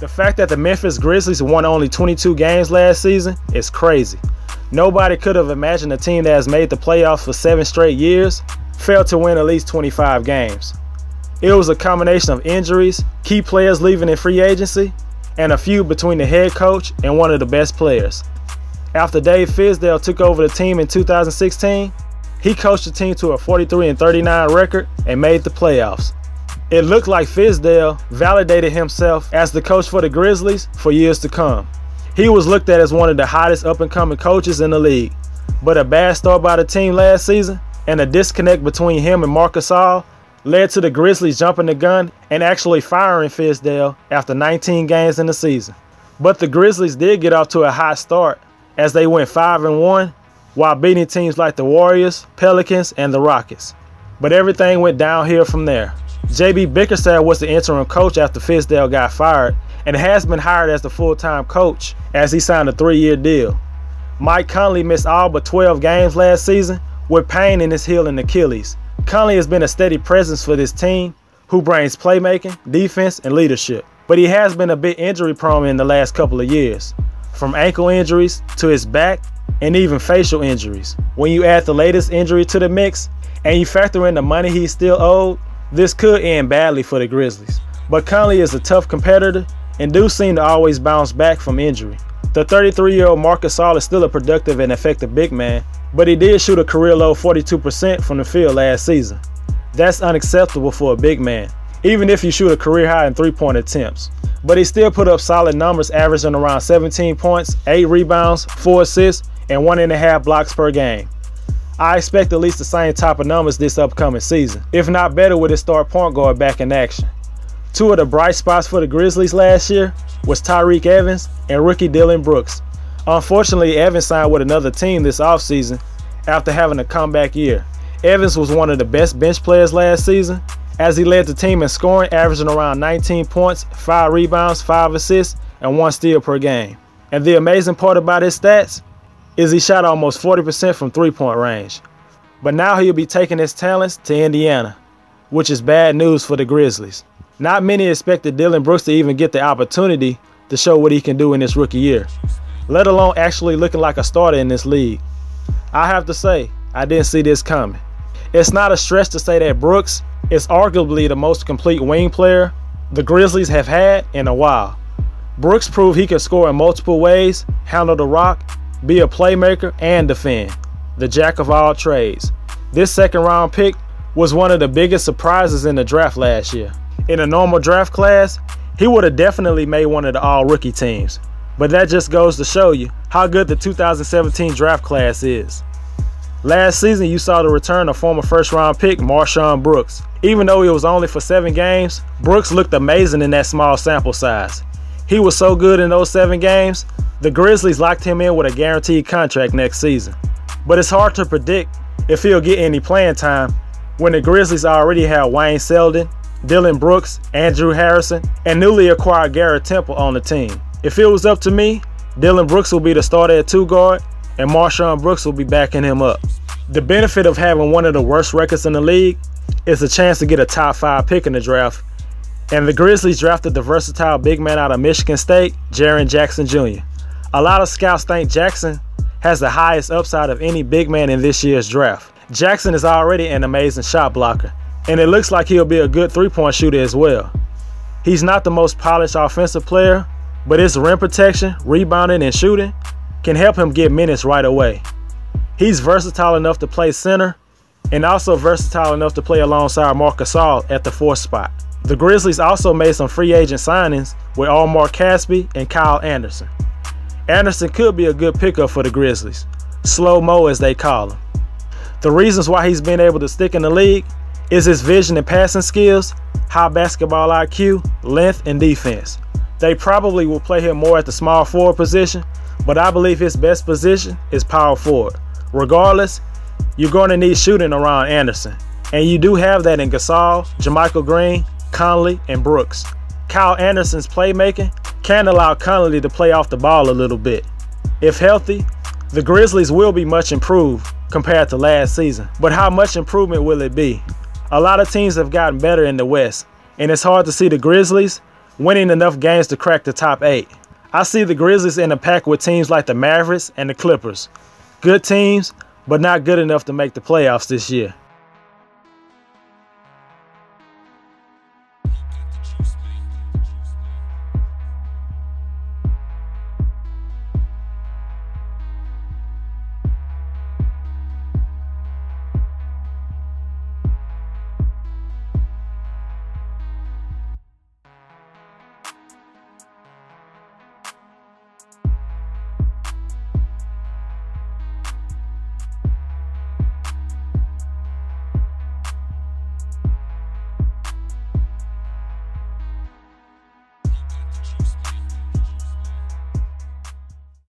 The fact that the Memphis Grizzlies won only 22 games last season is crazy. Nobody could have imagined a team that has made the playoffs for 7 straight years failed to win at least 25 games. It was a combination of injuries, key players leaving in free agency, and a feud between the head coach and one of the best players. After Dave Fizdale took over the team in 2016, he coached the team to a 43-39 record and made the playoffs. It looked like Fizdale validated himself as the coach for the Grizzlies for years to come. He was looked at as one of the hottest up-and-coming coaches in the league, but a bad start by the team last season and a disconnect between him and Marc Gasol led to the Grizzlies jumping the gun and actually firing Fizdale after 19 games in the season. But the Grizzlies did get off to a hot start as they went 5-1 while beating teams like the Warriors, Pelicans, and the Rockets. But everything went downhill from there. J.B. Bickerstaff was the interim coach after Fizdale got fired and has been hired as the full-time coach as he signed a 3-year deal. Mike Conley missed all but 12 games last season with pain in his heel and Achilles. Conley has been a steady presence for this team who brings playmaking, defense, and leadership. But he has been a bit injury-prone in the last couple of years, from ankle injuries to his back and even facial injuries. When you add the latest injury to the mix and you factor in the money he's still owed, this could end badly for the Grizzlies. But Conley is a tough competitor and do seem to always bounce back from injury. The 33-year-old Marc Gasol is still a productive and effective big man, but he did shoot a career-low 42% from the field last season. That's unacceptable for a big man, even if you shoot a career-high in three-point attempts. But he still put up solid numbers, averaging around 17 points, 8 rebounds, 4 assists, and 1.5 blocks per game. I expect at least the same type of numbers this upcoming season, if not better with his star point guard back in action. Two of the bright spots for the Grizzlies last year was Tyreke Evans and rookie Dillon Brooks. Unfortunately, Evans signed with another team this offseason after having a comeback year. Evans was one of the best bench players last season as he led the team in scoring, averaging around 19 points, 5 rebounds, 5 assists, and 1 steal per game. And the amazing part about his stats is he shot almost 40% from three-point range. But now he'll be taking his talents to Indiana, which is bad news for the Grizzlies. Not many expected Dillon Brooks to even get the opportunity to show what he can do in his rookie year, let alone actually looking like a starter in this league. I have to say, I didn't see this coming. It's not a stretch to say that Brooks is arguably the most complete wing player the Grizzlies have had in a while. Brooks proved he can score in multiple ways, handle the rock, be a playmaker, and defend. The jack of all trades. This second-round pick was one of the biggest surprises in the draft last year. In a normal draft class, he would have definitely made one of the all-rookie teams. But that just goes to show you how good the 2017 draft class is. Last season, you saw the return of former first-round pick Marshon Brooks. Even though it was only for 7 games, Brooks looked amazing in that small sample size. He was so good in those 7 games, the Grizzlies locked him in with a guaranteed contract next season. But it's hard to predict if he'll get any playing time when the Grizzlies already have Wayne Selden, Dillon Brooks, Andrew Harrison, and newly acquired Garrett Temple on the team. If it was up to me, Dillon Brooks will be the starter at 2 guard, and Marshon Brooks will be backing him up. The benefit of having one of the worst records in the league is a chance to get a top 5 pick in the draft, and the Grizzlies drafted the versatile big man out of Michigan State, Jaren Jackson Jr. A lot of scouts think Jackson has the highest upside of any big man in this year's draft. Jackson is already an amazing shot blocker, and it looks like he'll be a good three-point shooter as well. He's not the most polished offensive player, but his rim protection, rebounding, and shooting can help him get minutes right away. He's versatile enough to play center and also versatile enough to play alongside Marc Gasol at the 4th spot. The Grizzlies also made some free agent signings with Mark Caspi and Kyle Anderson. Anderson could be a good pickup for the Grizzlies, slow-mo as they call him. The reasons why he's been able to stick in the league is his vision and passing skills, high basketball IQ, length, and defense. They probably will play him more at the small forward position, but I believe his best position is power forward. Regardless, you're going to need shooting around Anderson, and you do have that in Gasol, JaMychal Green, Conley, and Brooks. Kyle Anderson's playmaking can allow Conley to play off the ball a little bit. If healthy, the Grizzlies will be much improved compared to last season, but how much improvement will it be? A lot of teams have gotten better in the West, and it's hard to see the Grizzlies winning enough games to crack the top 8. I see the Grizzlies in a pack with teams like the Mavericks and the Clippers. Good teams, but not good enough to make the playoffs this year.